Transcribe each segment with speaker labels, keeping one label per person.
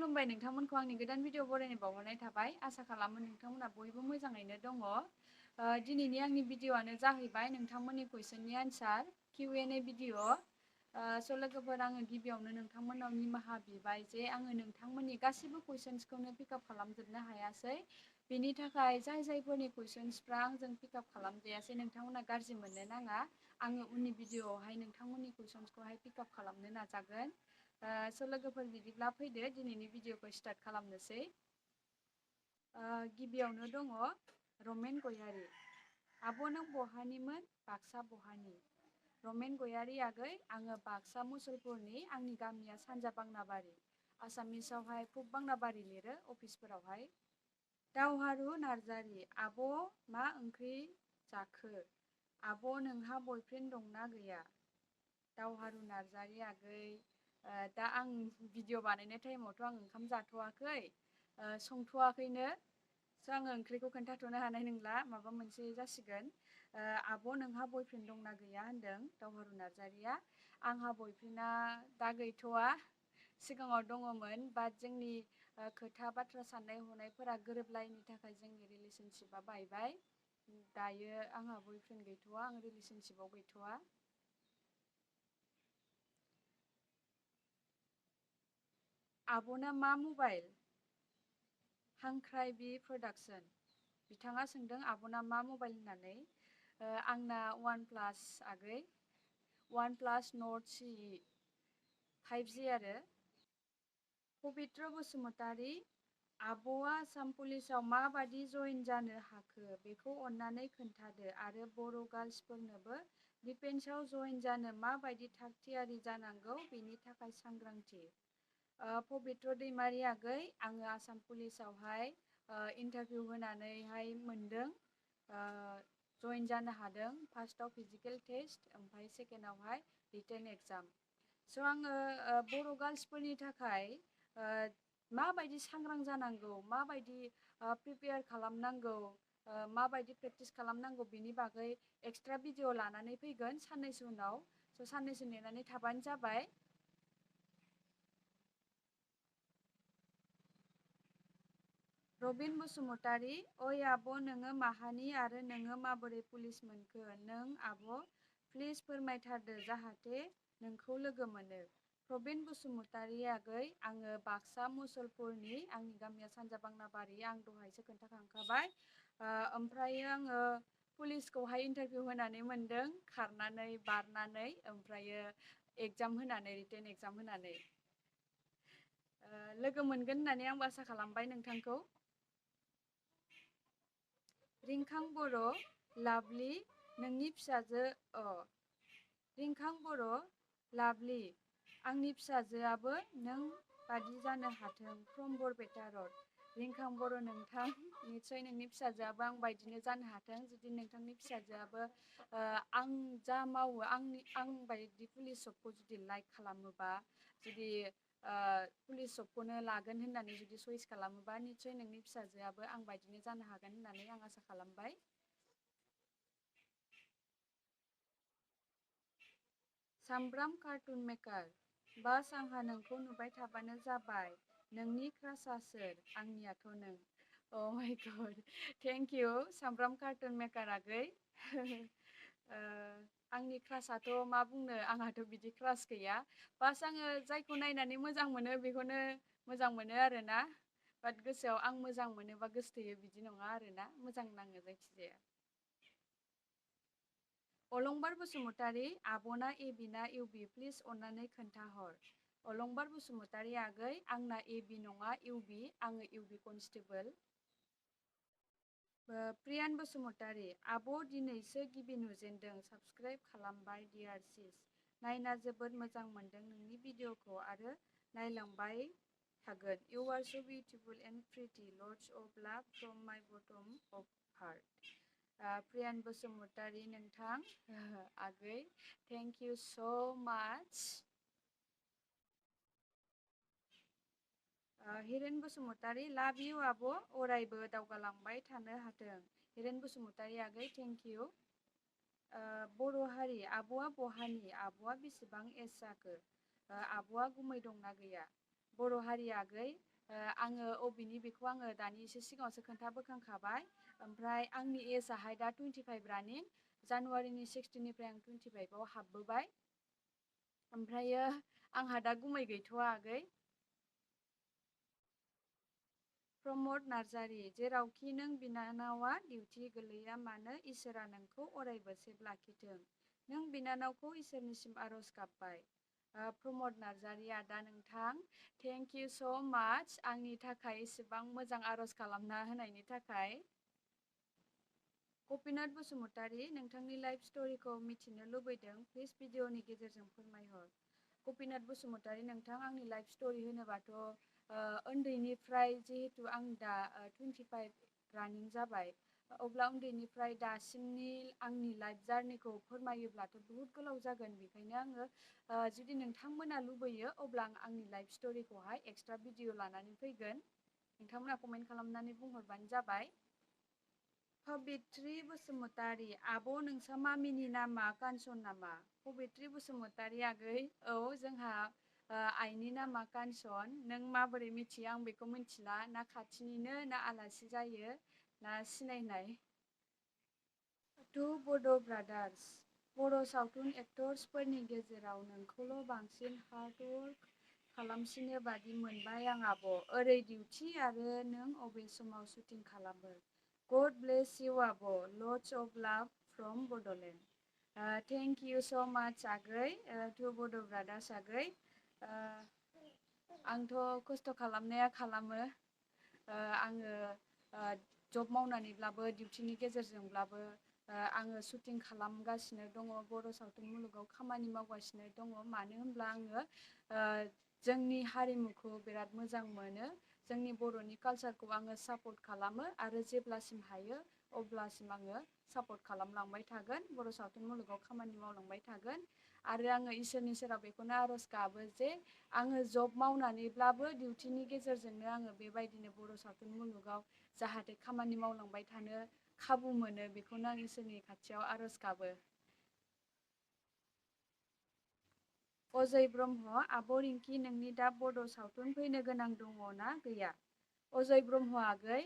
Speaker 1: खुलुमबाय नोंथांमोनखौ आंनि गोदान भिडिअ बरायनाय बावहरनाय थाबाय। आसा खालामो नोंथांमोना बयबो मोजाङैनो दङ। दिनैनि आंनि भिडिअआनो जाहैबाय नोंथांमोननि कुइसननि आन्सार Q&A भिडिअ। स' लोगोफोर, आङो गिबियावनो नोंथांमोनाव निमाहा बिबाय जे आङो नोंथांमोननि गासिबो कुइसन्सखौनो पिकआप खालामजोबनो हायासै। बेनि थाखाय जायफोरनि कुइसन्सफ्रा आंजों पिकआप खालामजायासै नोंथांमोना गाज्रि मोननो नाङा। आङो उननि भिडिअआवहाय नोंथांमोननि कुइसन्सखौहाय पिकआप खालामनो नाजागोन। स' लोगोफोर, बिदिब्ला फैदो दिनैनि भिडिअखौ स्टार्ट खालामनोसै। गिबियावनो दङ रमेन गयारि। आब' नों बहानिमोन? बाक्सा बहानि? रमेन गयारि आगै, आङो बाक्सा मुसलपुरनि। आंनि गामिया सानजा बांनाबारि। आसामिसावहाय पुब बांनाबारि लिरो अफिसफोरावहाय। दावहारु नार्जारि। आब' मा ओंख्रि जाखो? आब' नोंहा बयफ्रेन्ड दंना गैया? दावहारु नार्जारि आगै, दा आं भिडिअ बानायनाय टाइमावथ' आं ओंखाम जाथ'वाखै, संथ'वाखैनो। स' आङो ओंख्रिखौ खोन्थाथ'नो हानाय नंला, माबा मोनसे जासिगोन। आब' नोंहा बयफ्रेन्ड दंना गैया होनदों दावहारु नार्जारिया। आंहा बयफ्रेन्डआ दा गैथ'वा, सिगाङाव दङमोन। बाट जोंनि खोथा बाथ्रा साननाय हनायफोरा गोरोबलायैनि थाखाय जोंनि रिलेसनशिपआ बायबाय। दायो आंहा बयफ्रेन्ड गैथ'वा, आं रिलेसनशिपआव गैथ'वा। आब'ना मा मबाइल? हांख्राय बि प्रडाक्सन। बिथाङा सोंदों आब'ना मा मबाइल होननानै। आंना वान प्लास आगै, वान प्लास नट CE 5G आरो। पबित्र बसुमतारी। आब'आ आसाम पुलिसाव माबादि जइन जानो हाखो बेखौ अन्नानै खोन्थादो आरो बर' गार्लसफोरनोबो डिफेन्सआव जइन जानो माबायदि थागथियारि जानांगौ बेनि थाखाय सांग्रांथि। पबित्र दैमारि आगै, आङो आसाम पुलिसावहाय इन्टारभिउ होनानैहाय मोनदों, जइन जानो हादों। फार्स्टआव फिजिकेल टेस्ट, ओमफ्राय सेकेन्डआवहाय रिटेन एग्जाम। स' आङो बर' गार्लसफोरनि थाखाय माबायदि सांग्रां जानांगौ, माबायदि प्रिपेयार खालामनांगौ, माबायदि प्रेक्टिस खालामनांगौ बेनि बागै एक्सट्रा भिडिअ लानानै फैगोन साननैसो उनाव। स' साननैसो नेनानै थाबानो जाबाय। रबिन बसुमतारी। ओइ आब', नोङो माहानि आरो नोङो माबोरै पुलिस मोनखो? नों आब', प्लिज फोरमायथारदो जाहाथे नोंखौ लोगो मोनो। रबिन बसुमतारी आगै, आङो बाक्सा मुसलपुरनि। आंनि गामिया सानजा बांनाबारि, आं दहायसो खोन्थाखांखाबाय। ओमफ्रायो आङो पुलिसखौहाय इन्टारभिउ होनानै मोनदों, खारनानै बारनानै, ओमफ्रायो एग्जाम होनानै, रिटेन एग्जाम होनानै। लोगो मोनगोन होननानै आंबो आसा खालामबाय नोंथांखौ। रिंखां बर'। लाभलि, नोंनि फिसाजो रिंखां बर'। लाभलि, आंनि फिसाजोआबो नों बादि जानो हाथों फ्रम बरपेटा रड। रिंखां बर' नोंथां, निस्सय नोंनि फिसाजोआबो आं बायदिनो जानो हाथों। जुदि नोंथांनि फिसाजोआबो आं जा मावो, आं बायदि पुलिस जबखौ जुदि लाइक खालामोबा, जुदि पुलिस जबखौनो लागोन होननानै जुदि चइस खालामोबा, निस्सय नोंनि फिसाजोआबो आं बायदिनो जानो हागोन होननानै आं आसा खालामबाय। सामब्राम कार्टुन मेकार। बास, आंहा नोंखौ नुबाय थाबानो जाबाय। नोंनि क्रासआ सोर? आंनियाथ' नों। माय गड, थेंक इउ सामब्राम कार्टुन मेकार आगै। आंनि क्रासआथ' मा बुंनो, आंहाथ' बिदि क्रास गैया। बास, आङो जायखौ नायनानै मोजां मोनो बेखौनो मोजां मोनो आरोना। बाट गोसोआव आं मोजां मोनोबा गोसोथोयो बिदि नङा आरोना, मोजां नाङो जायखिजाया। अलंबार बसुमतारी। आब'ना AB ना UB? प्लिज अन्नानै खोन्थाहर। अलंबार बसुमतारी आगै, आंना AB नङा UB, आङो UB कनस्टेबल। प्रियान बसुमतारी। आब' दिनैसो गिबि नुजेनदों, साबस्क्राइब खालामबाय डियार सिस। नायना जोबोद मोजां मोनदों नोंनि भिडिअखौ आरो नायलांबाय थागोन। You are so' beautiful and pretty. Lots of love from my bottom of heart. Priyan Basumatary नोंथां, आगै, थेंक इउ स' माच। हिरेन बसुमतारी। लाभ इउ आब', अरायबो दावगालांबाय थानो हाथों। हिरेन बसुमतारी आगै, थेंक इउ। बर' हारि। आब'आ बहानि? आब'आ बेसेबां एज जाखो? आब'आ गुमै दंना गैया? बर' हारि आगै, आङो अबेनि बेखौ आङो दानि एसे सिगाङावसो खोन्थाबोखांखाबाय। ओमफ्राय आंनि एजआहाय दा 25 रानिं। जानुवारिनि 16निफ्राय आं 25आव हाबबोबाय। ओमफ्रायो आंहा दा गुमै गैथ'वा आगै। प्रमद नार्जारि, जेरावखि नों बिनानावा डिउटि गोलैया मानो इसोरा नोंखौ अरायबो सेफ लाखिथों। नों बिनानावखौ इसोरनिसिम आर'ज गाबबाय। प्रमद नार्जारि आदा नोंथां, थेंक इउ स' माच आंनि थाखाय एसेबां मोजां आर'ज खालामना होनायनि थाखाय। गपिनाथ बसुमतारि, नोंथांनि लाइफ स्ट'रिखौ मिथिनो लुबैदों, प्लिज भिडिअनि गेजेरजों फोरमायहर। गपिनाथ बसुमतारि नोंथां, आंनि लाइफ स्ट'रि होनोबाथ' उन्दैनिफ्राय जिहेतु आं दा 25 रानिं जाबाय, अब्ला उन्दैनिफ्राय दासिमनि आंनि लाइफ जार्निखौ फोरमायोब्लाथ' बुहुत गोलाव जागोन। बेखायनो आङो जुदि नोंथांमोना लुबैयो अब्ला आं आंनि लाइफ स्ट'रिखौहाय एक्सट्रा भिडिअ लानानै फैगोन। नोंथांमोना कमेन्ट खालामनानै बुंहरबानो जाबाय। पबित्री बसुमतारि, आब' नोंसा मामिनि नामा कानसन नामा? पबित्री बसुमतारि आगै, औ जोंहा आइनि नामा कानसन। नों माबोरै मिथियो आं बेखौ मिथिला, ना खाथिनिनो ना आलासि जायो ना सिनायनाय। टु बड' ब्रादार्स, बर' सावथुन एक्टर्सफोरनि गेजेराव नोंखौल' बांसिन हार्डवर्क खालामसिनो बादि मोनबाय आं आब'। ओरै डिउटि आरो नों अबे समाव शुटिं खालामो? गड ब्लेस इउ आब', lots of love from Bodoland. Thank you स' माच आगै, टु बड' ब्रादार्स आगै। आंथ' खस्थ' खालामनाया खालामो। आङो जब मावनानैब्लाबो डिउटिनि गेजेरजोंब्लाबो आङो शुटिं खालामगासिनो दङ, बर' सावथुन मुलुगाव खामानि मावगासिनो दङ। मानो होनब्ला आङो जोंनि हारिमुखौ बिराद मोजां मोनो, जोंनि बर'नि कालसारखौ आङो सापर्ट खालामो आरो जेब्लासिम हायो अब्लासिम आङो सापर्ट खालामलांबाय थागोन, बर' सावथुन मुलुगाव खामानि मावलांबाय थागोन। आरो आङो इसोरनि सेराव बेखौनो आर'ज गाबो जे आङो जब मावनानैब्लाबो डिउटिनि गेजेरजोंनो आङो बेबायदिनो बर' सावथुन मुलुगाव जाहाथे खामानि मावलांबाय थानो खाबु मोनो, बेखौनो आं इसोरनि खाथियाव आर'ज गाबो। अजय ब्रह्म, आब' रिंकि नोंनि दा बड' सावथुन फैनो गोनां दङ ना गैया? अजय ब्रह्म आगै,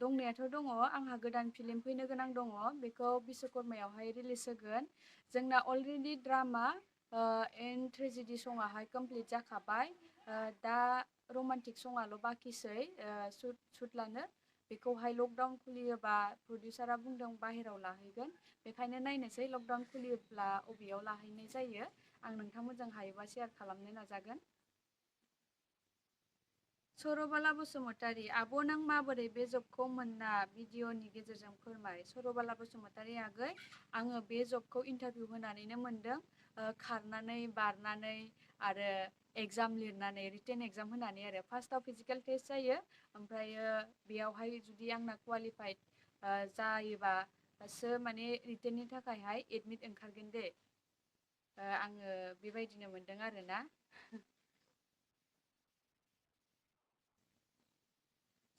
Speaker 1: दंनायाथ' दङ, आंहा गोदान फिल्म फैनो गोनां दङ, बेखौ बिश्वकर्मायावहाय रिलिज होगोन। जोंना अलरेडि ड्रामा एन्ड ट्रेजेडि सङाहाय कमप्लिट जाखाबाय। दा रमान्टिक सङाल' बाखिसै शुट लानो। बेखौहाय लकडाउन खुलियोबा प्रडिउसारा बुंदों बाहेरायाव लाहैगोन। बेखायनो नायनोसै लकडाउन खुलियोब्ला अबेयाव लाहैनाय जायो। आं नोंथांमोनजों हायोबा शेयार खालामनो नाजागोन। सरबाला बसुमतारि, आब' नों माबोरै बे जबखौ मोन्ना भिडिअनि गेजेरजों फोरमाय। सरबाला बसुमतारि आगै, आङो बे जबखौ इन्टारभिउ होनानैनो मोनदों, खारनानै बारनानै आरो एगजाम लिरनानै, रिटेन एगजाम होनानै आरो। फार्स्टआव फिजिकेल टेस्ट जायो, ओमफ्रायो बेयावहाय जुदि आंना क्वालिफाइड जायोबासो माने रिटेननि थाखायहाय एडमिट ओंखारगोन दे। आङो बेबायदिनो मोनदों आरोना।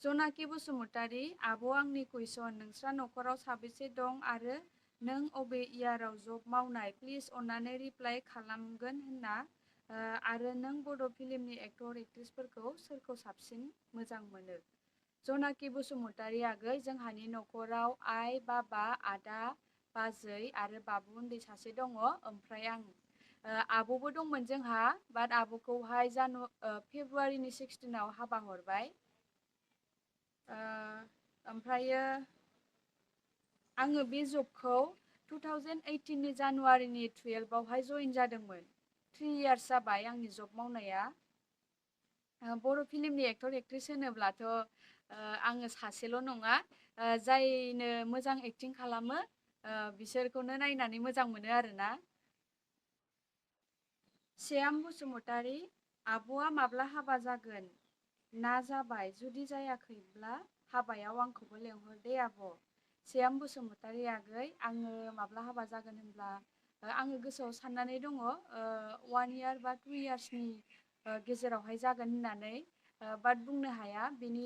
Speaker 1: जनाकि बसुमतारि, आब' आंनि कुइसन, नोंस्रा न'खराव साबेसे दं आरो नों अबे इयाराव जब मावनाय? प्लिज अन्नानै रिप्लाइ खालामगोन होनना। आरो नों बड' फिल्मनि एक्टर एक्ट्रिसफोरखौ सोरखौ साबसिन मोजां मोनो? जनाकि बसुमतारि आगै, जोंहानि न'खराव आइ, बाबा, आदा, बाजै आरो बाबु उन्दै सासे दङ, ओमफ्राय आं। आब'बो दंमोन जोंहा, बाट आब'खौहाय फेब्रुवारिनि 16आव हाबा हरबाय। ओमफ्रायो आङो बे जबखौ 2018नि जानुवारिनि 12आवहाय जइन जादोंमोन। 3 इयार्स जाबाय आंनि जब मावनाया। बर' फिल्मनि एक्टर एक्ट्रिस होनोब्लाथ' आङो सासेल' नङा, जायनो मोजां एक्टिं खालामो बिसोरखौनो नायनानै मोजां मोनो आरोना। श्याम बसुमतारि, आब'आ माब्ला हाबा जागोन ना जाबाय? जुदि जायाखैब्ला हाबायाव आंखौबो लेंहर दे आब'। श्याम बसुमतारि आगै, आङो माब्ला हाबा जागोन होनब्ला आङो गोसोआव साननानै दङ 1 इयार बा 2 इयार्सनि गेजेरावहाय जागोन होननानै, बाट बुंनो हाया, बिनि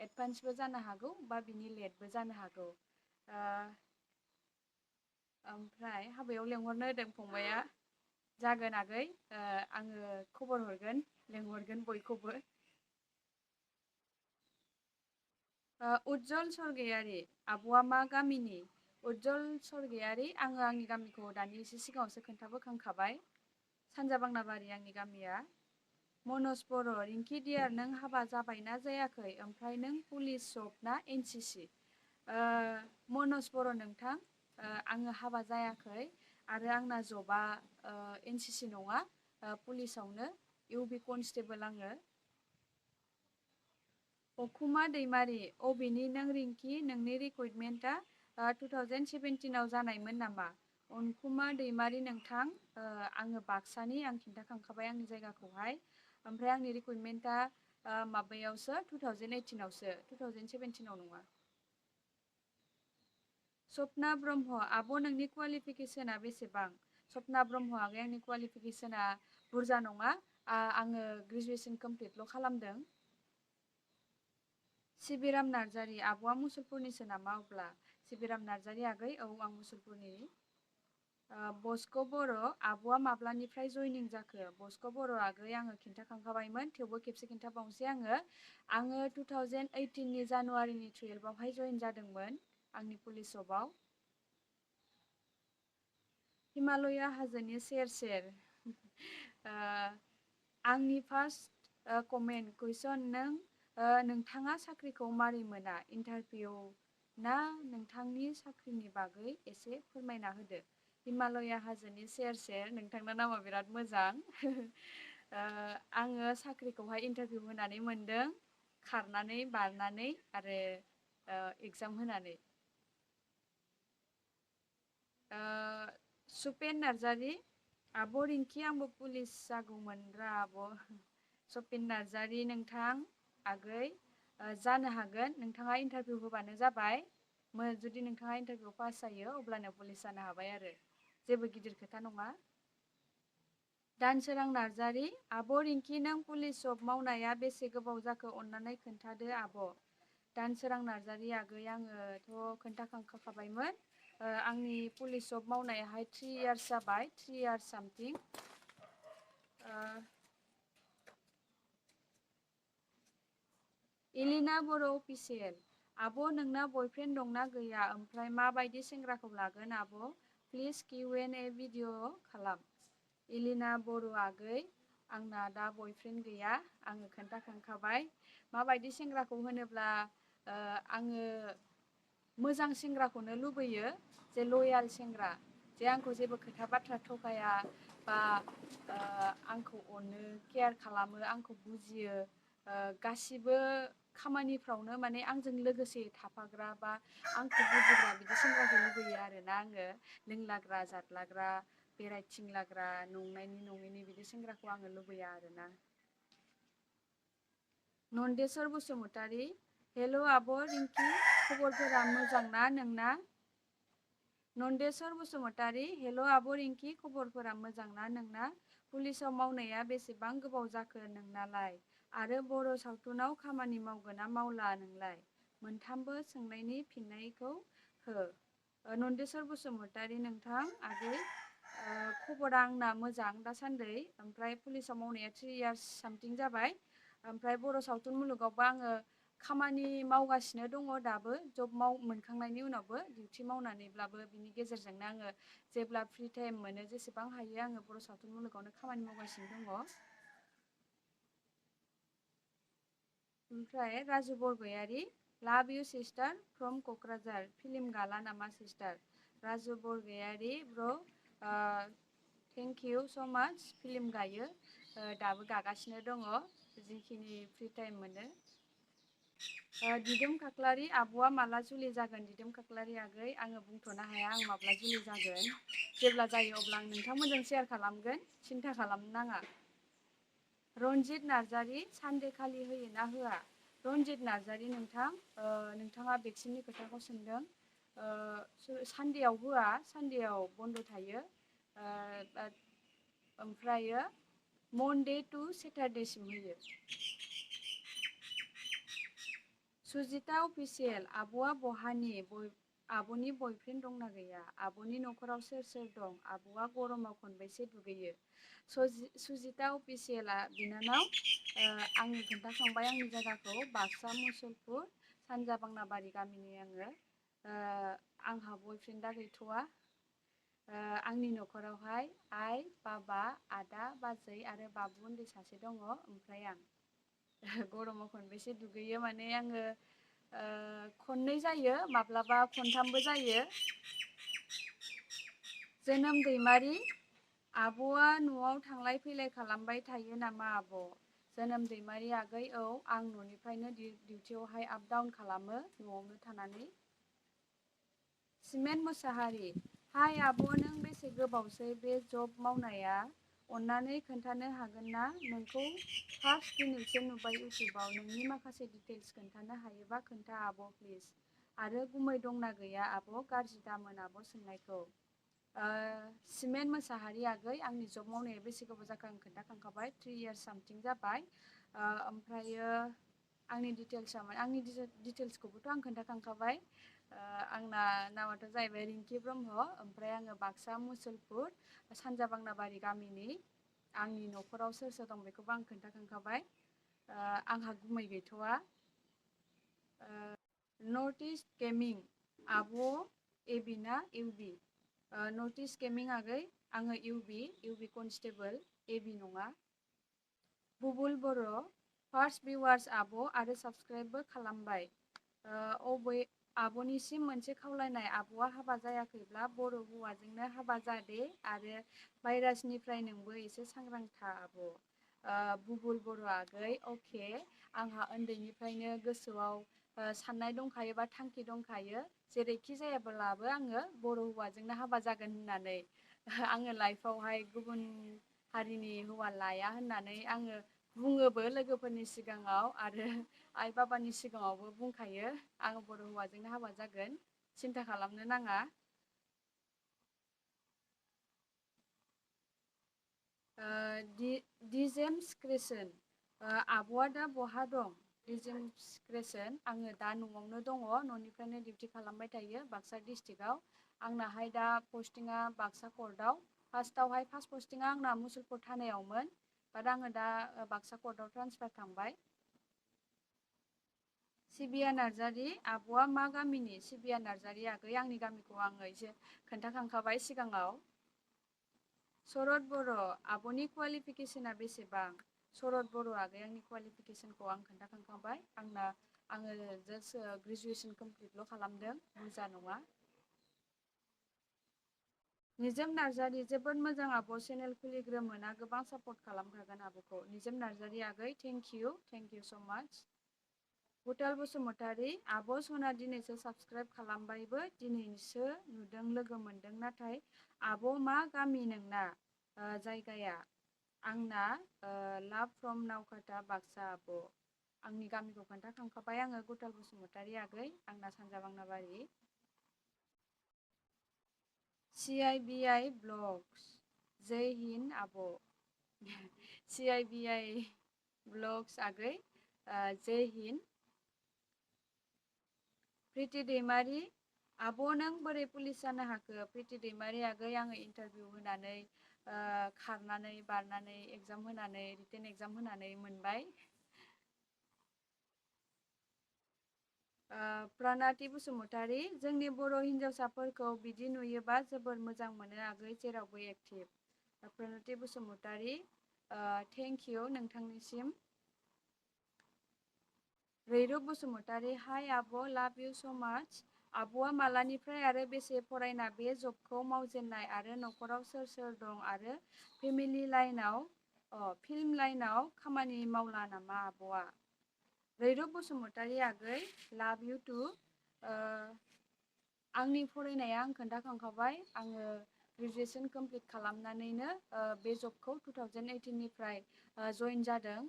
Speaker 1: एडभान्सबो जानो हागौ बा बिनि लेटबो जानो हागौ। ओमफ्राय हाबायाव लेंहरनो होदों फंबाया। जागोन आगै, आङो खबर हरगोन, लेंहरगोन बयखौबो। उज्जवल सरगयारि आब'आ मा गामिनि? उज्जवल सरगयारि आङो आंनि गामिखौ दानि एसे सिगाङावसो खोन्थाबोखांखाबाय। सानजा बांनाबारि आंनि गामिया। मनज बर' रिंकि डियार नों हाबा जाबायना जायाखै? ओमफ्राय नों पुलिस जब ना एनसिसि? मनज बर' नोंथां, आङो हाबा जायाखै आरो आंना जबा एनसिसि नङा, पुलिसावनो इउबि कनस्टेबल आङो। अखुमा दैमारि अबेनि नों रिंकि? नोंनि रिक्रुइटमेन्टआ 2017आव जानायमोन नामा? अनकुमा दैमारि नोंथां, आङो बाक्सानि, आं खिन्थाखांखाबाय आंनि जायगाखौहाय। ओमफ्राय आंनि रिक्रुइटमेन्टआ माबायावसो 2018आवसो, 2017आव नङा। सपना ब्रह्म आब' नोंनि क्वालिफिकेसना बेसेबां? सपना ब्रह्म आगै आंनि क्वालिफिकेसना बुरजा नङा, आङो ग्रेजुवेसन कमप्लिटल' खालामदों। सिबिराम नार्जारि आब'आ मुसलपुरनिसो नामा अब्ला? सिबिराम नार्जारि आगै, औ आं मुसलपुरनि। बस्क' बर' आब'आ माब्लानिफ्राय जयनिं जाखो? बस्क' बर' आगै आङो खिन्थाखांखाबायमोन, थेवबो खेबसे खिन्थाबावनोसै आङो 2018नि जानुवारिनि 12आवहाय जयन जादोंमोन आंनि पुलिस जबाव। हिमालया हाजोनि सेर सेर। आंनि फार्स्ट कमेन्ट कुइसन, नोंथाङा साख्रिखौ मारै मोना? इन्टारभिउ ना नोंथांनि साख्रिनि बागै एसे फोरमायना होदो। हिमालया हाजोनि सेर सेर, नोंथांना नामा बिराद मोजां। आङो साख्रिखौहाय इन्टारभिउ होनानै मोनदों, खारनानै बारनानै आरो एगजाम होनानै। सुपेन नार्जारि आब' रिंकि आंबो पुलिस जागौमोनरा आब'। सपिन नार्जारि नोंथां आगै, जानो हागोन, नोंथाङा इन्टारभिउ होबानो जाबाय। जुदि नोंथाङा इन्टारभिउ पास जायो अब्लानो पुलिस जानो हाबाय आरो, जेबो गिदिर खोथा नङा। दानसोरां नार्जारि आब' रिंकि नों पुलिस जब मावनाया बेसे गोबाव जाखो अन्नानै खोन्थादो आब'। दानसोरां नार्जारि आगै आङोथ' खोन्थाखांखाबायमोन, आंनि पुलिस जब मावनायाहाय 3 इयार्स जाबाय, 3 इयार्स सामथिं। एलिना बर' अफिसियेल आब' नोंना बयफ्रेन्ड दंना गैया? ओमफ्राय माबायदि सेंग्राखौ लागोन आब'? प्लिज Q&A भिडिअ खालाम। एलिना बर' आगै, आंना दा बयफ्रेन्ड गैया, आङो खोन्थाखांखाबाय। माबायदि सेंग्राखौ होनोब्ला आङो मोजां सेंग्राखौनो लुबैयो, जे लयाल सेंग्रा, जे आंखौ जेबो खोथा बाथ्रा थगाया बा आंखौ अनो, केयार खालामो, आंखौ बुजियो, गासिबो खामानिफ्रावनो माने आंजों लोगोसे थाफाग्रा बा आंखौ बुजिग्रा बिदि सेंग्राखौ लुबैयो आरोना आङो। लोंलाग्रा जाद्लाग्रा बेरायथिंलाग्रा नंनायनि नङैनि बिदि सेंग्राखौ आङो लुबैया आरोना। नन्देस्वर बसुमतारी हेल' आब' रिंकि, खबरफोरा मोजांना नोंना? नन्देस्वर बसुमतारी हेल' आब' रिंकि, खबरफोरा मोजांना नोंना? पुलिसाव मावनाया बेसेबां गोबाव जाखो नोंनालाय? आरो बर' सावथुनाव खामानि मावगोन ना मावला नोंलाय? मोनथामबो सोंनायनि फिननायखौ हो। नन्देस्वर बसुमतारी नोंथां आगै, खबरा आंना मोजां दासान्दै, ओमफ्राय पुलिसाव मावनाया 3 इयार्स सामथिं जाबाय। ओमफ्राय बर' सावथुन मुलुगावबो आङो खामानि मावगासिनो दङ दाबो, जब मोनखांनायनि उनावबो डिउटि मावनानैब्लाबो, बिनि गेजेरजोंनो आङो जेब्ला फ्रि टाइम मोनो जेसेबां हायो आङो बर' सावथुन मुलुगावनो खामानि मावगासिनो दङ। ओमफ्राय Raju Bargayari love you sister from Kokrajhar, film गाला नामा सिस्टार? राजु बरगयारि ब्र' थेंक इउ स' माच, फिल्म गायो, दाबो गागासिनो दङ जिखिनि फ्रि टाइम मोनो। दिदोम खाख्लारि आब'आ माला जुलि जागोन? दिदोम खाख्लारि आगै, आङो बुंथ'नो हाया आं माब्ला जुलि जागोन, जेब्ला जायो अब्ला आं नोंथांमोनजों शेयार खालामगोन, सिन्था खालामनो नाङा। रन्जित नार्जारि सानडे खालि होयो ना होआ? रन्जित नार्जारि नोंथां, नोंथाङा भेक्सिननि खोथाखौ सोंदों, सानडेआव होआ, सानडेआव बन्द' थायो, ओमफ्रायो मनडे टु सेटारडेसिम होयो। सुजिता अफिसियेल आब'आ बहानि? आब'नि बयफ्रेन्ड दंना गैया? आब'नि न'खराव सोर सोर दं? आब'आ गरमाव खनबेसे दुगैयो? सुजिता अफिसियेला बिनानाव, आं खोन्थाखांबाय आंनि जायगाखौ, बाक्सा मुसलपुर, सानजा बांनाबारि गामिनि आङो। आंहा बयफ्रेन्डआ गैथ'वा। आंनि न'खरावहाय आइ, बाबा, आदा, बाजै आरो बाबु उन्दै सासे दङ, ओमफ्राय आं। गरमाव खनबेसे दुगैयो माने आङो खननै जायो, माब्लाबा खनथामबो जायो। जोनोम दैमारि, आब'आ न'आव थांलाय फैलाय खालामबाय थायो नामा आब'? जोनोम दैमारि आगै, औ, आं न'निफ्रायनो डिउटियावहाय आप डाउन खालामो न'आवनो थानानै। सिमेन्ट मोसाहारि, हाय आब', नों बेसे गोबावसै बे जब मावनाया? अन्नानै खोन्थानो हागोन ना? नोंखौ फार्स्ट दिनैसो नुबाय इउटुबाव। नोंनि माखासे डिटेल्स खोन्थानो हायोबा खोन्था आब' प्लिज। आरो गुमै दंना गैया आब'? गाज्रि दामोन आब' सोंनायखौ। सिमेन्ट मोसाहारि आगै, आंनि जब मावनाया बेसे गोबाव जाखो आं खोन्थाखांखाबाय, 3 years सामथिं जाबाय। ओमफ्रायो आंनि डिटेल्सखौबोथ' आं खोन्थाखांखाबाय। आंना नामाथ' जाहैबाय रिंकि ब्रह्म, ओमफ्राय आङो बाक्सा मुसलपुर सानजा बांनाबारि गामिनि। आंनि न'खराव सोर सोर दं बेखौबो आं खोन्थाखांखाबाय। आंहा गुमै गैथ'वा। नर्थ इस्ट गेमिं, आब' एबि ना इउबि? नर्थ इस्ट गेमिं आगै, आङो इउबि कनस्टेबल, एबि नङा। बुबुल बर', फार्स्ट भिवार्स आब' आरो साबस्क्राइबबो खालामबाय। आब'निसिम मोनसे खावलायनाय, आब'आ हाबा जायाखैब्ला बर' हौवाजोंनो हाबा जादे आरो भाइरासनिफ्राय नोंबो एसे सांग्रां था आब'। बुबुल बर' आगै, अके, आंहा उन्दैनिफ्रायनो गोसोआव साननाय दंखायो बा थांखि दंखायो, जेरैखि जायाब्लाबो आङो बर' हौवाजोंनो हाबा जागोन होननानै। आङो लाइफआवहाय गुबुन हारिनि हौवा लाया होननानै आङो बुङोबो लोगोफोरनि सिगाङाव आरो आइ बाबानि सिगाङावबो बुंखायो, आङो बर' हौवाजोंनो हाबा जागोन, सिन्था खालामनो नाङा। डिजेम्स क्रिसन, आब'आ दा बहा दं? डिजेम्स क्रिसन, आङो दा न'आवनो दङ, न'निफ्रायनो डिउटि खालामबाय थायो बाक्सा डिस्ट्रिक्टआव। आंनाहाय दा पस्टिंआ बाक्सा कर्टआव। फार्स्ट पस्टिंआ आंना मुसलपुर थानायावमोन, बाट आङो दा बाक्सा कर्टआव ट्रान्सफार थांबाय। सिबिया नार्जारि, आब'आ मा गामिनि? सिबिया नार्जारि आगै, आंनि गामिखौ आङो एसे खोन्थाखांखाबाय सिगाङाव। शरद बर', आब'नि क्वालिफिकेसना बेसेबां? शरद बर' आगै, आंनि क्वालिफिकेसनखौ आं खोन्थाखांखाबाय। आङो जास्ट ग्रेजुवेसन कमप्लिटल' खालामदों, बुरजा नङा। निजोम नार्जारि, जोबोद मोजां आब', चेनेल खुलिग्रोमोना गोबां सापर्ट खालामखागोन आब'खौ। निजोम नार्जारि आगै, थेंक इउ स' माच। भुटाल बसुमतारि, आब' सना दिनैसो साबस्क्राइब खालामबायबो, दिनैसो नुदों लोगो मोनदों, नाथाय आब' मा गामि नोंना? जायगाया आंना लाभ फ्रम नावकाटा बाक्सा आब'। आंनि गामिखौ खोन्थाखांखाबाय आङो, भुटाल बसुमतारि आगै, आंना सानजा बांनाबारि। CIBI ब्लग्स, जय हिन्द आब'। CIBI ब्लग्स आगै, जय हिन्द। प्रिति दैमारि, आब' नों बोरै पुलिस जानो हाखो? प्रिति दैमारि आगै, आङो इन्टारभिउ होनानै खारनानै बारनानै एगजाम होनानै रिटेन एगजाम होनानै मोनबाय। प्रनाति बसुमतारि, जोंनि बर' हिन्जावसाफोरखौ बिदि नुयोबा जोबोर मोजां मोनो आगै, जेरावबो एक्टिभ। प्रनति बसुमतारि, थेंक इउ नोंथांनिसिम। रैरुब बसुमतारि, हाय आब', लाभ इउ स' माच। आब'आ मालानिफ्राय आरो बेसे फरायना बे जबखौ मावजेननाय आरो न'खराव सोर सोर दं आरो फिल्म लाइनाव खामानि मावला नामा आब'आ? रैरुब बसुमतारि आगै, लाभ इउ टु। आंनि फरायनाया आं खोन्थाखांखाबाय, आङो ग्रेजुवेसन कमप्लिट खालामनानैनो बे जबखौ 2018 निफ्राय जइन जादों।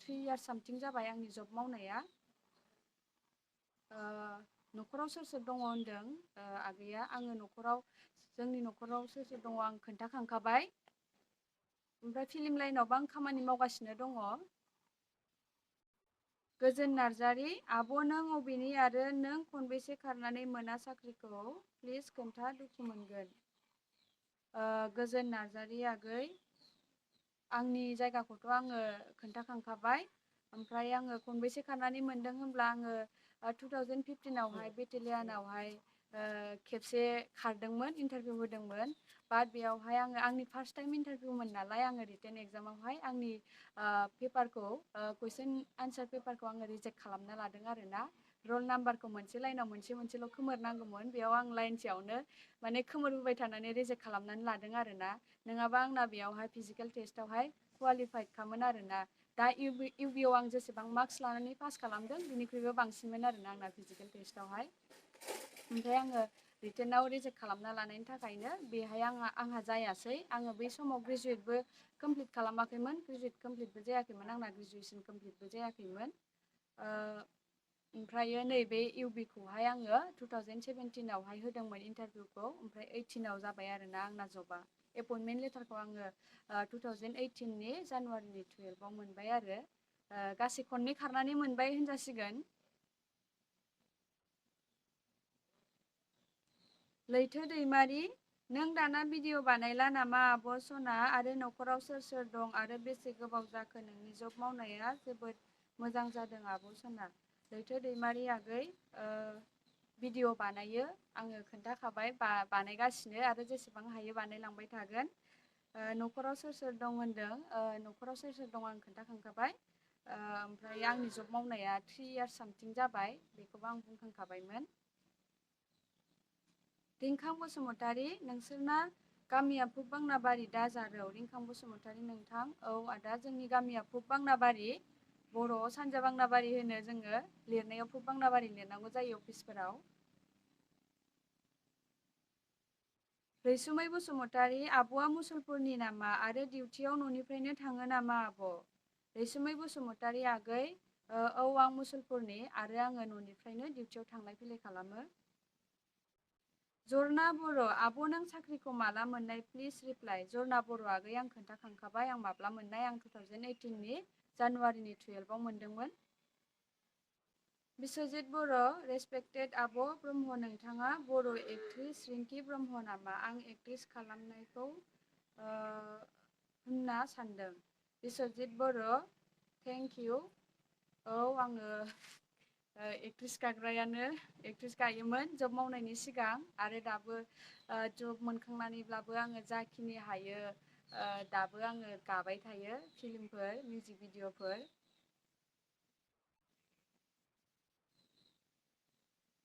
Speaker 1: 3 years सामथिं जाबाय आंनि जब मावनाया। न'खराव सोर सोर दङ होनदों आगैया, आङो जोंनि न'खराव सोर सोर दङ आं खोन्थाखांखाबाय। ओमफ्राय फिल्म लाइनावबो आं खामानि मावगासिनो दङ। गोजोन नार्जारि, आब' नों अबेनि आरो नों खनबेसे खारनानै मोना साख्रिखौ? प्लिज खोन्था, दुखु मोनगोन। गोजोन नार्जारि आगै, आंनि जायगाखौथ' आङो खोन्थाखांखाबाय। ओमफ्राय आङो खनबेसे खारनानै मोनदों होनब्ला आङो 2015आवहाय बेटेलियानावहाय खेबसे खारदोंमोन, इन्टारभिउ होदोंमोन। बाट बेयावहाय आंनि फार्स्ट टाइम इन्टारभिउमोन नालाय आङो रिटेन एग्जामावहाय आंनि पेपारखौ कुइसन आनसार पेपारखौ आङो रिजेक्ट खालामना लादों आरोना। रल नाम्बारखौ मोनसे लाइनाव मोनसेल' खोमोरनांगौमोन, बेयाव आं लाइनसेयावनो माने खोमोरबोबाय थानानै रिजेक्ट खालामनानै लादों आरोना। नङाबा आंना बेयावहाय फिजिकेल टेस्टआवहाय क्वालिफाइड खामोन आरोना। दा इउबिआव आं जेसेबां मार्क्स लानानै पास खालामदों बिनिख्रुइबो बांसिनमोन आरोना आंना फिजिकेल टेस्टआवहाय। ओमफ्राय आङो रिटेनाव रिजेक्ट खालामना लानायनि थाखायनो बेहाय आंहा जायासै। आङो बै समाव ग्रेजुवेटबो कमप्लिट खालामाखैमोन, ग्रेजुवेट कमप्लिटबो जायाखैमोन, आंना ग्रेजुवेसन कमप्लिटबो जायाखैमोन। ओमफ्रायो नैबे इउबिखौहाय आङो 2017आवहाय होदोंमोन इन्टारभिउखौ, ओमफ्राय 18आव जाबाय आरोना आंना जबा। एपइन्टमेन्ट लेटारखौ आङो 2018नि जानुवारिनि 12आव मोनबाय आरो। गासै खननै खारनानै मोनबाय होनजासिगोन। लैथो दैमारि, नों दाना भिडिअ बानायला नामा आब' सना? आरो न'खराव सोर सोर दं आरो बेसे गोबाव जाखो नोंनि जब मावनाया? जोबोद मोजां जादों आब' सना। लैथो दैमारि आगै, भिडिअ बानायो, आङो खोन्थाखाबाय बानायगासिनो आरो जेसेबां हायो बानायलांबाय थागोन। न'खराव सोर सोर दं होनदों, न'खराव सोर सोर दं आं खोन्थाखांखाबाय। ओमफ्राय आंनि जब मावनाया 3 इयार्स सामथिं जाबाय, बेखौबो आं बुंखांखाबायमोन। रिंखां बसुमतारी, नोंसोरना गामिया फुगबांनाबारि दाजारौ। रिंखां बसुमतारी नोंथां, औ आदा, जोंनि गामिया फुगबांनाबारि, बर'आव सानजा बांनाबारि होनो जोङो, लिरनायाव फुगबांनाबारि लिरनांगौ जायो अफिसफोराव। रैसुमै बसुमतारी, आब'आ मुसलपुरनि नामा आरो डिउटियाव न'निफ्रायनो थाङो नामा आब'? रैसुमै बसुमतारी आगै, औ आं मुसलपुरनि आरो आङो न'निफ्रायनो डिउटियाव थांलाय फैलाय खालामो। जरना बर', आब' नों साख्रिखौ माला मोननाय प्लिज रिप्लाइ। जरना बर' आगै, आं खोन्थाखांखाबाय आं माब्ला मोननाय, आं 2018नि जानुवारिनि 12आव मोनदोंमोन। बिस्वजित बर', रेसपेक्टेड आब' ब्रह्म, नोंथाङा बर' एक्ट्रिस रिंकि ब्रह्म नामा? आं एक्ट्रिस खालामनायखौ होनना सानदों। बिस्वजित बर', थेंक इउ। औ, आङो एक्ट्रिस गाग्रायानो, एक्ट्रिस गायोमोन जब मावनायनि सिगां, आरो दाबो जब मोनखांनानैब्लाबो आङो जाखिनि हायो दाबो आङो गाबाय थायो फिल्मफोर, मिउजिक भिडिअफोर।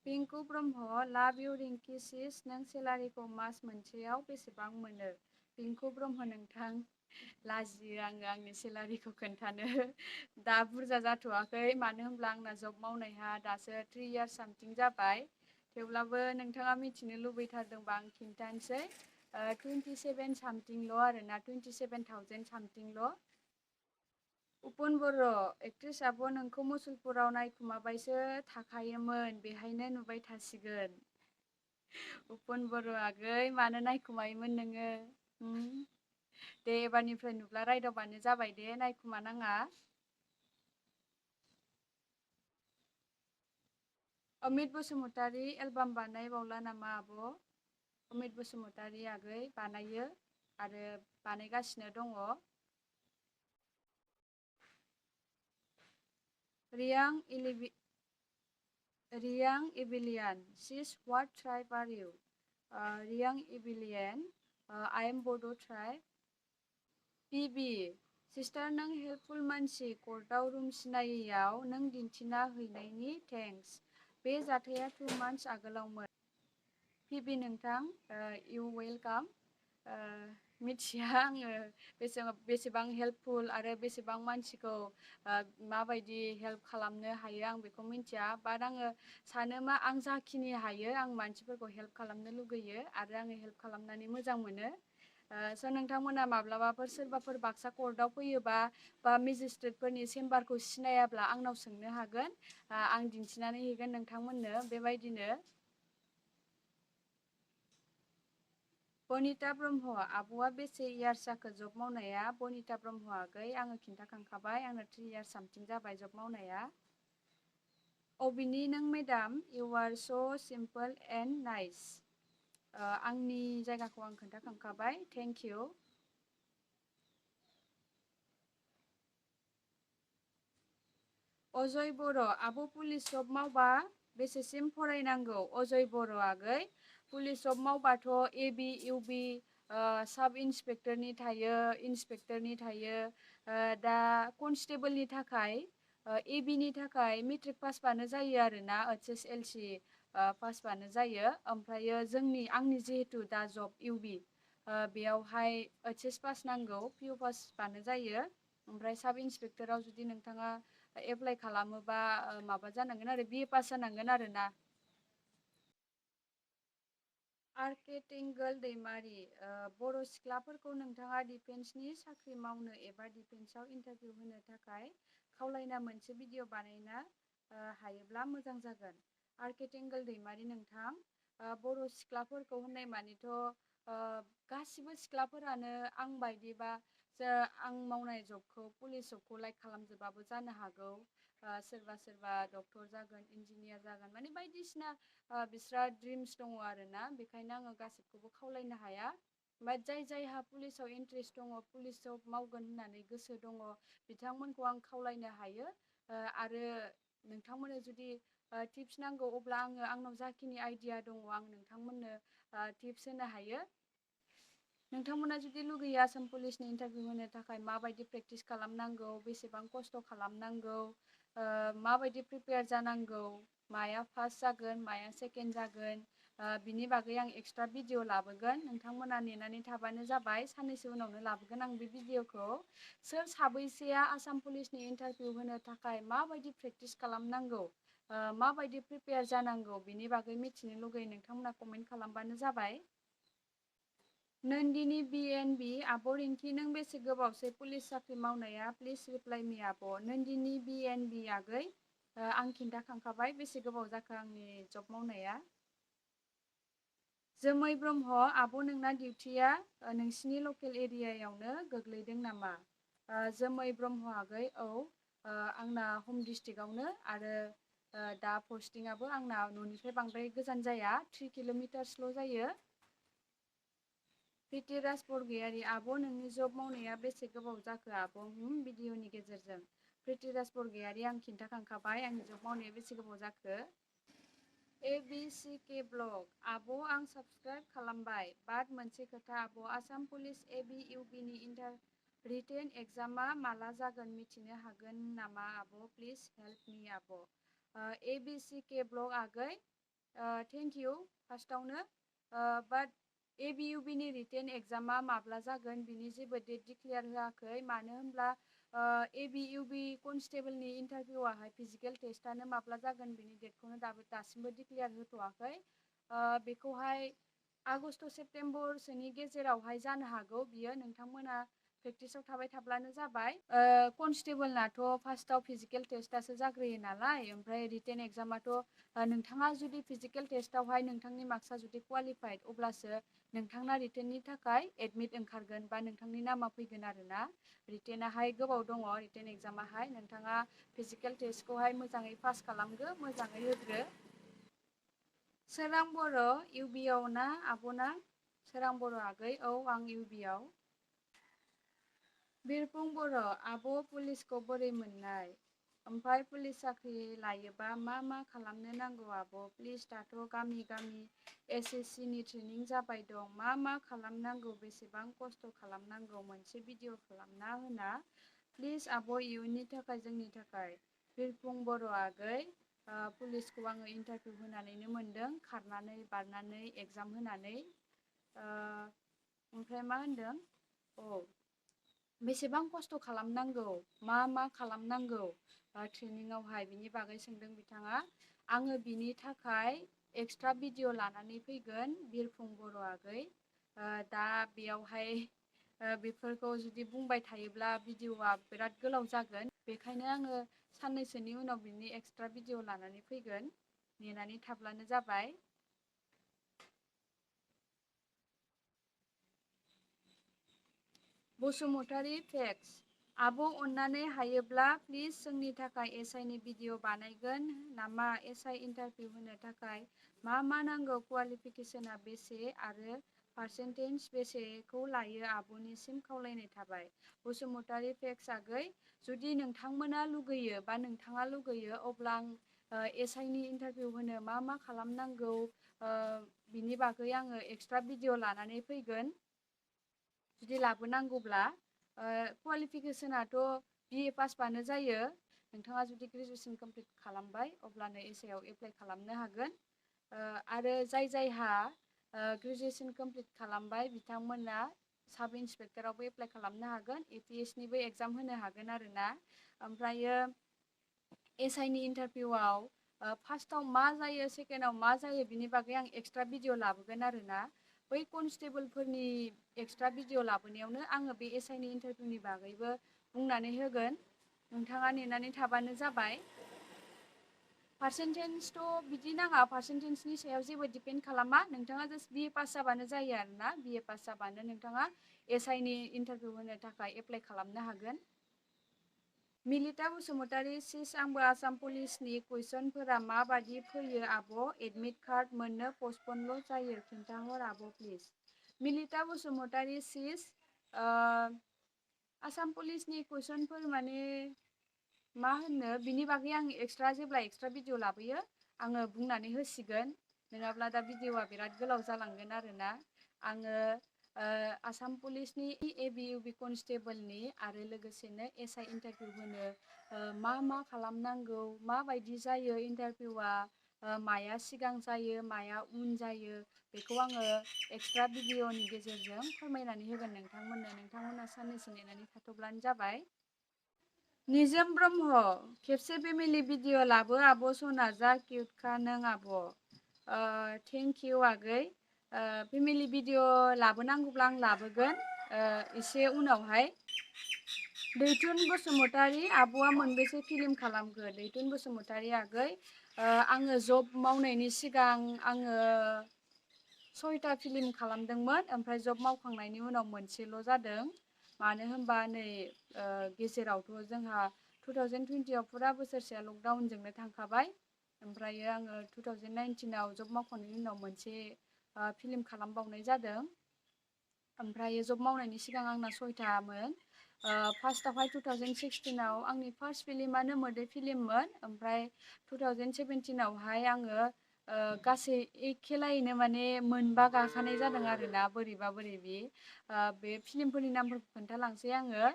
Speaker 1: पिंकु ब्रह्म, लाभ इउ रिंकि सिस, नों सेलारिखौ मास मोनसेयाव बेसेबां मोनो? पिंकु ब्रह्म नोंथां, लाजियो आङो आंनि सेलारिखौ खोन्थानो। दा बुरजा जाथ'वाखै, मानो होनब्ला आंना जब मावनाया दासो 3 इयार्स सामथिं जाबाय। थेवब्लाबो नोंथाङा मिथिनो लुबैथारदोंबा आं खिन्थानोसै। 27 सामथिंल' आरोना, 27,000 सामथिंल'। उपुन बर', एक्ट्रिस आब' नोंखौ मुसलपुराव नायखुमाबायसो थाखायोमोन, बेहायनो नुबाय थासिगोन। उपुन बर' आगै, मानो नायखुमायोमोन नोङो? दे एबारनिफ्राय नुब्ला रायदावबानो जाबाय दे, नायखुमा नाङा। अमित बसुमतारी, एलबाम बानायबावला नामा आब'? अमित बसुमतारी आगै, बानायो आरो बानायगासिनो दङ। रियां इबिलियान, सिस व्हाट ट्राइब आर इउ? रियां इबिलियन, आइ एम बड' ट्राइब। पिबि, सिस्टार नों हेल्पफुल मानसि, कर्टआव रुम सिनायैयाव नों दिन्थिना हैनायनि थेंक्स। बे जाथाया 2 मान्थस आगोलावमोन। पिबि नोंथां, इउ वेलकाम। मिथिया आङो बेसेबां हेल्पफुल आरो बेसेबां मानसिखौ माबायदि हेल्प खालामनो हायो आं बेखौ मिथिया, बाट आङो सानो मा आं जाखिनि हायो आं मानसिफोरखौ हेल्प खालामनो लुगैयो आरो आङो हेल्प खालामनानै मोजां मोनो। स' नोंथांमोना माब्लाबाफोर सोरबाफोर बाक्सा कर्टआव फैयोबा बा मेजिस्ट्रेटफोरनि चेम्बारखौ सिनायाब्ला आंनाव सोंनो हागोन, आं दिन्थिनानै हैगोन नोंथांमोननो बेबायदिनो। बनिता ब्रह्म, आब'आ बेसे इयार्स जाखो जब मावनाया? बनिता ब्रह्म आगै, आङो खिन्थाखांखाबाय, आंनो 3 इयार्स सामथिं जाबाय जब मावनाया। अबिनि नों मेडाम, इउ आर स' सिम्पोल एन्ड नाइस। आंनि जायगाखौ आं खोन्थाखांखाबाय, थेंक इउ। अजय बर' आब' पुलिस जब मावबा बेसेसिम फरायनांगौ? अजय बर' आगै पुलिस जब मावबाथ' एबि इउबि साब इन्सपेक्टरनि थायो, इन्सपेक्टरनि थायो। दा कनस्टेबोलनि थाखाय एबिनि थाखाय मेट्रिक पासबानो जायो आरोना, HSLC पासबानो जायो। ओमफ्रायो आंनि जिहेतु दा जब इउबि बेयावहाय HS पास नांगौ, पिअ पासबानो जायो। ओमफ्राय साब इन्सपेक्टराव जुदि नोंथाङा एप्लाइ खालामोबा माबा जानांगोन आरो BA पास जानांगोन आरोना। आर्केटेंगोल दैमारि बर' सिख्लाफोरखौ नोंथाङा डिफेन्सनि साख्रि मावनो एबा डिफेन्सआव इन्टारभिउ होनो थाखाय खावलायना मोनसे भिडिअ बानायना हायोब्ला मोजां जागोन। आर्केटेंगोल दैमारि नोंथां, बर' सिख्लाफोरखौ होननाय मानिथ' गासिबो सिख्लाफोरानो आं बायदिबा आं मावनाय जबखौ पुलिस जबखौ लाइक खालामजोबाबो जानो हागौ। सोरबा सोरबा डक्टर जागोन, इन्जिनियार जागोन, माने बायदिसिना बिस्रा ड्रिम्स दङ आरोना। बेखायनो आङो गासिबखौबो खावलायनो हाया। ओमफ्राय जायहा पुलिसाव इन्ट्रेस्ट दङ, पुलिस जब मावगोन होननानै गोसो दङ, बिथांमोनखौ आं खावलायनो हायो। आरो नोंथांमोननो जुदि टिप्स नांगौ अब्ला आंनाव जाखिनि आइडिया दङ आं नोंथांमोननो टिप्स होनो हायो। नोंथांमोना जुदि लुगैयो आसाम पुलिसनि इन्टारभिउ होनो थाखाय माबायदि प्रेक्टिस खालामनांगौ, बेसेबां खस्थ' खालामनांगौ, माबायदि प्रिपेयार जानांगौ, माया फार्स्ट जागोन, माया सेकेन्ड जागोन, बिनि बागै आं एक्सट्रा भिडिअ लाबोगोन। नोंथांमोना नेनानै थाबानो जाबाय, साननैसो उनावनो लाबोगोन आं बे भिडिअखौ। सोर साबैसेया आसाम पुलिसनि इन्टारभिउ होनो थाखाय माबायदि प्रेक्टिस खालामनांगौ, माबायदि प्रिपेयार जानांगौ, बिनि बागै मिथिनो लुगैयो नोंथांमोना कमेन्ट खालामबानो जाबाय। नन्दिनी BNB आब' रिंकि नों बेसे गोबावसै पुलिस साख्रि मावनाया? प्लिज रिप्लाइ मि आब'। नन्दिनी BNB आगै आं खिन्थाखांखाबाय बेसे गोबाव जाखो आंनि जब मावनाया। जोमै ब्रह्म आब' नोंना डिउटिया नोंसिनि लकेल एरियायावनो गोग्लैदों नामा? जोमै ब्रह्म आगै औ, आंना हम डिस्ट्रिक्टआवनो, आरो दा पस्टिंआबो आंना न'निफ्राय बांद्राय गोजान जाया, 3 किल'मिटार्सल' जायो। प्रिथिराज बरगयारि आब' नोंनि जब मावनाया बेसे गोबाव जाखो आब'? भिडिअनि गेजेरजों। प्रिथिराज बरगयारि आं खिन्थाखांखाबाय आंनि जब मावनाया बेसे गोबाव जाखो। ABCK ब्लग आब' आं साबस्क्राइब खालामबाय, बाट मोनसे खोथा आब', आसाम पुलिस एबि इउबिनि रिटेन एग्जामा माला जागोन मिथिनो हागोन नामा आब'? प्लिज हेल्प मि आब'। ABCK ब्लग आगै थेंक इउ फार्स्टआवनो, बाट एबि इउबिनि रिटेन एग्जामा माब्ला जागोन बिनि जेबो डेट डिक्लेयार होआखै। मानो होनब्ला एबि इउबि कनस्टेबोलनि इन्टारभिउआहाय फिजिकेल टेस्टआनो माब्ला जागोन बिनि डेटखौनो दासिमबो डिक्लेयार होथ'वाखै। बेखौहाय आगस्ट सेप्तेम्बरसोनि गेजेरावहाय जानो हागौ बियो। नोंथांमोना प्रेक्टिसाव थाबाय थाब्लानो जाबाय। कनस्टेबोलनाथ' फार्स्टआव फिजिकेल टेस्टआसो जाग्रोयो नालाय, ओमफ्राय रिटेन एग्जामाथ' नोंथाङा जुदि फिजिकेल टेस्टआवहाय नोंथांनि मार्कसआ जुदि क्वालिफाइड अब्लासो नोंथांना रिटेननि थाखाय एडमिट ओंखारगोन बा नोंथांनि नामा फैगोन आरोना। रिटेनाहाय गोबाव दङ, रिटेन एग्जामाहाय नोंथाङा फिजिकेल टेस्टखौहाय मोजाङै पास खालामदो, मोजाङै होग्रो। सोरां बर' इउबिआव ना आब'ना? सोरां बर' आगै औ आं इउबिआव। बिरफुं बर' आब' पुलिसखौ बोरै मोननाय? ओमफ्राय पुलिस साख्रि लायोबा मा मा खालामनो नांगौ आब'? प्लिज दाथ' गामि गामि SSC नि ट्रेनिं जाबाय दं, मा मा खालामनांगौ, बेसेबां खस्थ' खालामनांगौ, मोनसे भिडिअ खालामना होना प्लिज आब' इयुननि थाखाय जोंनि थाखाय। बिरफुं बर' आगै पुलिसखौ आङो इन्टारभिउ होनानैनो मोनदों, खारनानै बारनानै एग्जाम होनानै। ओमफ्राय मा होनदों? औ, बेसेबां खस्थ' खालामनांगौ, मा मा खालामनांगौ ट्रेनिंआवहाय, बिनि बागै सोंदों बिथाङा। आङो बिनि थाखाय एक्सट्रा भिडिअ लानानै फैगोन बिरफुं बर' आगै। दा बेयावहाय बेफोरखौ जुदि बुंबाय थायोब्ला भिडिअआ बिराद गोलाव जागोन, बेखायनो आङो साननैसोनि उनाव बिनि एक्सट्रा भिडिअ लानानै फैगोन, नेनानै थाब्लानो जाबाय। बसुमतारी फेक्स आब' अननानै हायोब्ला प्लिज जोंनि थाखाय SI नि भिडिअ बानायगोन नामा? SI इन्टारभिउ होनो थाखाय मा मा नांगौ, क्वालिफिकेसना बेसे आरो पारसेन्टेज बेसेखौ लायो आब'निसिम खावलायनाय थाबाय। बसुमतारी फेक्स आगै, जुदि नोंथांमोना लुगैयो बा नोंथाङा लुगैयो अब्ला आं एसआइनि इन्टारभिउ होनो मा मा खालामनांगौ बिनि बागै आङो एक्सट्रा भिडिअ लानानै फैगोन। जुदि लाबोनांगौब्ला क्वालिफिकेसनाथ' बिए पासबानो जायो। नोंथाङा जुदि ग्रेजुवेसन कमप्लिट खालामबाय अब्लानो एसआइआव एप्लाइ खालामनो हागोन। आरो जायहा ग्रेजुवेसन कमप्लिट खालामबाय बिथांमोना साब इन्सपेक्टरावबो एप्लाइ खालामनो हागोन, एपिएसनिबो एग्जाम होनो हागोन आरोना। ओमफ्रायो एसआइनि इन्टारभिउआव फार्स्टआव मा जायो सेकेन्डआव मा जायो बिनि बागै आं एक्सट्रा भिडिअ लाबोगोन आरोना। बै कनस्टेबोलफोरनि एक्सट्रा भिडिअ लाबोनायावनो आङो बे एसआइनि इन्टारभिउनि बागैबो बुंनानै होगोन। नोंथाङा नेनानै थाबानो जाबाय। पारसेन्टेजथ' बिदि नाङा, पारसेन्टेजनि सायाव जेबो डिपेन्ड खालामा। नोंथाङा जास्ट बिए पास जाबानो जायो आरोना। बिए पास जाबानो नोंथाङा एसआइनि इन्टारभिउ होनो थाखाय एप्लाइ खालामनो हागोन। मिलिता बसुमतारी सिस, आंबो आसाम पुलिसनि कुइसनफोरा माबादि फैयो आब'? एडमिट कार्ड मोननो पस्टपनल' जायो, खिन्थाहर आब' प्लिज। मिलिता बसुमतारी सिस, आसाम पुलिसनि कुइसनफोर माने मा होनो बिनि बागै आं जेब्ला एक्सट्रा भिडिअ लाबोयो आङो बुंनानै होसिगोन। नङाब्ला दा भिडिअआ बिराद गोलाव जालांगोन आरोना। आङो आसाम पुलिसनि एबि इउबि कनस्टेबोलनि आरो लोगोसेनो एसआइ इन्टारभिउ होनो मा मा खालामनांगौ, माबायदि जायो इन्टारभिउआ, माया सिगां जायो माया उन जायो, बेखौ आङो एक्सट्रा भिडिअनि गेजेरजों फोरमायनानै होगोन नोंथांमोननो। नोंथांमोना साननैसो नेनानै थाथ'ब्लानो जाबाय। निजोम ब्रह्म, खेबसे फेमिलि भिडिअ लाबो आब' सना, जा किउटखा नों आब'। थेंक इउ आगै। फेमिलि भिडिअ लाबोनांगौब्ला आं लाबोगोन एसे उनावहाय। दैथुन बसुमतारी, आब'आ मोनबेसे फिल्म खालामखो? दैथुन बसुमतारी आगै, आङो जब मावनायनि सिगां आङो 6टा फिल्म खालामदोंमोन। ओमफ्राय जब मावखांनायनि उनाव मोनसेल' जादों। मानो होनबा नै गेजेरावथ' जोंहा 2020आव फुरा बोसोरसेया लकडाउनजोंनो थांखाबाय। ओमफ्रायो आङो 2019आव जब मावखांनायनि उनाव मोनसे फिल्म खालामबावनाय जादों। ओमफ्राय जब मावनायनि सिगां आंना 6टामोन। फार्स्टआवहाय 2016आव आंनि फार्स्ट फिल्मानो मोदै फिल्ममोन। ओमफ्राय 2017आवहाय आङो गासै एखेलायैनो माने मोनबा गाखानाय जादों आरोना, बोरैबा बोरैबि। बे फिल्मफोरनि नामफोरखौ खोन्थालांसै आङो।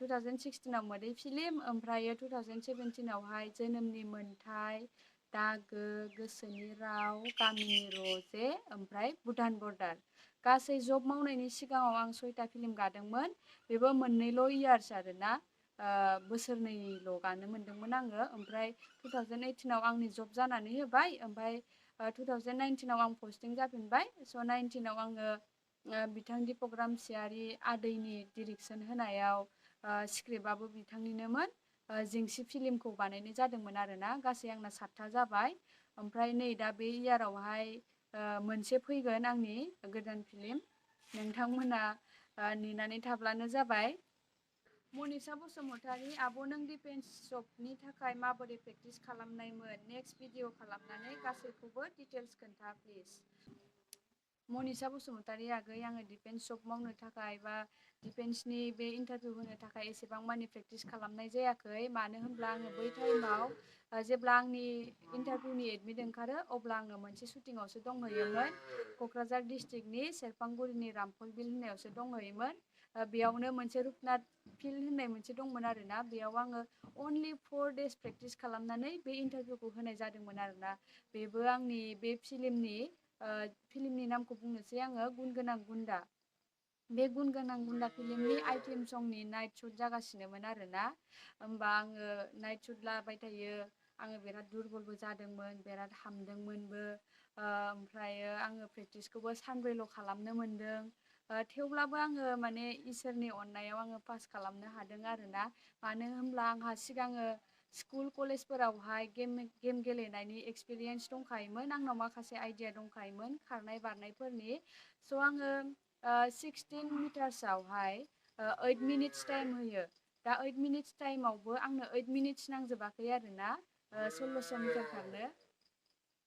Speaker 1: 2016आव मोदै फिल्म, ओमफ्राय 2017आवहाय जोनोमनि मोन्थाइ, दागो, गोसोनि राव, गामिनि रजे, ओमफ्राय भुटान बर्डार। गासै जब मावनायनि सिगाङाव आं 6टा फिल्म गादोंमोन। बेबो मोननैल' इयार्स आरोना, बोसोरनैल' गानो मोनदोंमोन आङो। ओमफ्राय 2018आव आंनि जब जानानै होबाय। ओमफ्राय 2019आव आं पस्टिं जाफिनबाय। स' 19आव आङो बिथां दिपक रामसियारि आदैनि डिरेक्सन होनायाव स्क्रिप्टआबो बिथांनिनोमोन। जेंसि फिल्मखौ बानायनाय जादोंमोन आरोना। गासै आंना 7टा जाबाय। ओमफ्राय नै दा बे इयारावहाय मोनसे फैगोन आंनि गोदान फिल्म। नोंथांमोना नेनानै थाब्लानो जाबाय। मनिसा बसुमतारी, आब' नों डिफेन्स जबनि थाखाय माबोरै प्रेक्टिस खालामनायमोन? नेक्स्ट भिडिअ खालामनानै गासैखौबो डिटेल्स खोन्था प्लिज। मनिसा बसुमतारी आगै, आङो डिफेन्स जब मावनो थाखाय बा डिफेन्सनि बे इन्टारभिउ होनो थाखाय एसेबां मानि प्रेक्टिस खालामनाय जायाखै। मानो होनब्ला आङो बै टाइमाव जेब्ला आंनि इन्टारभिउनि एडमिट ओंखारो अब्ला आङो मोनसे शुटिंआवसो दंहैयोमोन। क'क्राझार डिस्ट्रिक्टनि सेरफांगुरिनि रामफल बिल होननायावसो दंहैयोमोन। बेयावनो मोनसे रुपनाथ फिल्ड होननाय मोनसे दंमोन आरोना। बेयाव आङो अनलि 4 डेज प्रेक्टिस खालामनानै बे इन्टारभिउखौ होनाय जादोंमोन आरोना। बेबो आंनि बे फिल्मनि नामखौ बुंनोसै आङो, गुन गोनां गुन्दा। बे गुन गोनां गुन्दा फिल्मनि आइटेम संनि नाइट शुट जागासिनोमोन आरोना। होमबा आङो नाइट शुट लाबाय थायो। आङो बिराद दुरबलबो जादोंमोन, बिराद हामदोंमोनबो। ओमफ्रायो आङो प्रेक्टिसखौबो सानब्रैल' खालामनो मोनदों। थेवब्लाबो आङो माने इसोरनि अननायाव आङो पास खालामनो हादों आरोना। मानो होनब्ला आंहा सिगाङो स्कुल कलेजफोरावहाय गेम गेलेनायनि एक्सपिरियेन्स दंखायोमोन। आंनाव माखासे आइडिया दंखायोमोन खारनाय बारनायफोरनि। स' आङो 16 मिटार्सआवहाय 8 मिनिट्स टाइम होयो। दा 8 मिनिट्स टाइमावबो आंनो 8 मिनिट्स नांजोबाखै आरोना 1600 मिटार खारनो।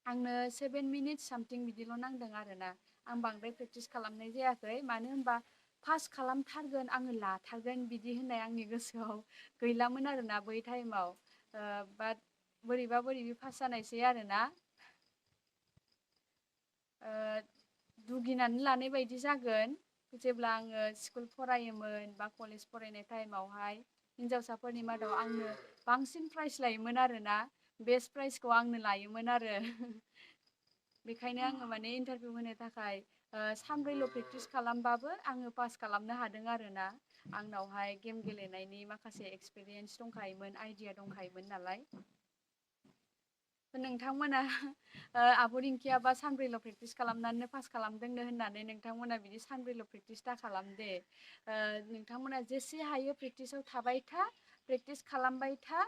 Speaker 1: आंनो 7 मिनिट्स सामथिं बिदिल' नांदों आरोना। आं बांद्राय प्रेक्टिस खालामनाय जायाखै, मानो होनबा पास खालामथारगोन आङो लाथारगोन बिदि होननाय आंनि गोसोआव गैलामोन आरोना बै टाइमाव। बाट बोरैबा बोरैबि पास जानायसै आरोना। दुगिनानै लानाय बायदि जागोन। जेब्ला आङो स्कुल फरायोमोन बा कलेज फरायनाय टाइमावहाय हिन्जावसाफोरनि मादाव आंनो बांसिन प्राइज लायोमोन आरोना, बेस्ट प्राइजखौ आंनो लायोमोन आरो। बेखायनो आङो माने इन्टारभिउ होनो थाखाय सानब्रैल' प्रेक्टिस खालामबाबो आङो पास खालामनो हादों आरोना। आंनावहाय गेम गेलेनायनि माखासे एक्सपिरियेन्स दंखायोमोन, आइडिया दंखायोमोन नालाय। नोंथांमोना आब' रिंकियाबा सानब्रैल' प्रेक्टिस खालामनानै पास खालामदोंनो होननानै नोंथांमोना बिदि सानब्रैल' प्रेक्टिस दा खालामदे। नोंथांमोना जेसे हायो प्रेक्टिसाव थाबाय था, प्रेक्टिस खालामबाय था,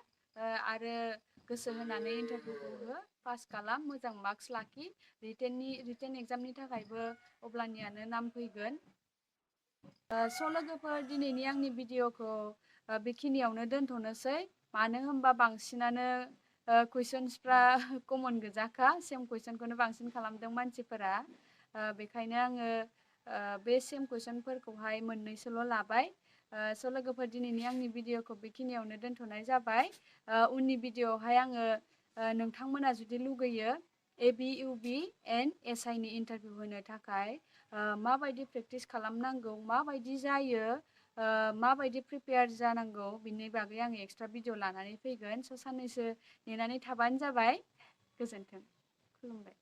Speaker 1: आरो गोसो होनानै इन्टारभिउखौ हो, पास खालाम, मोजां मार्कस लाखि। रिटेन एग्जामनि थाखायबो अब्लानियानो नाम फैगोन। स' लोगोफोर, दिनैनि आंनि भिडिअ'खौ बेखिनियावनो दोनथ'नोसै। मानो होनबा बांसिनानो कुइसन्सफ्रा कमन गोजाखा, सेम कुइसनखौनो बांसिन खालामदों मानसिफोरा। बेखायनो आङो बे सेम कुइसनफोरखौहाय मोननैसोल' लाबाय। स' लोगोफोर, दिनैनि आंनि भिडिअ'खौ बेखिनियावनो दोनथ'नाय जाबाय। उननि भिडिअ'आवहाय आङो नोंथांमोना जुदि लुगैयो AB, UB एन्ड SI नि इन्टारभिउ होनो थाखाय माबायदि प्रेक्टिस खालामनांगौ, माबायदि जायो, माबायदि प्रिपेयार जानांगौ, बिनि बागै आङो एक्सट्रा भिडिअ लानानै फैगोन। स' साननैसो नेनानै थाबानो जाबाय। गोजोन्थों, खुलुमबाय।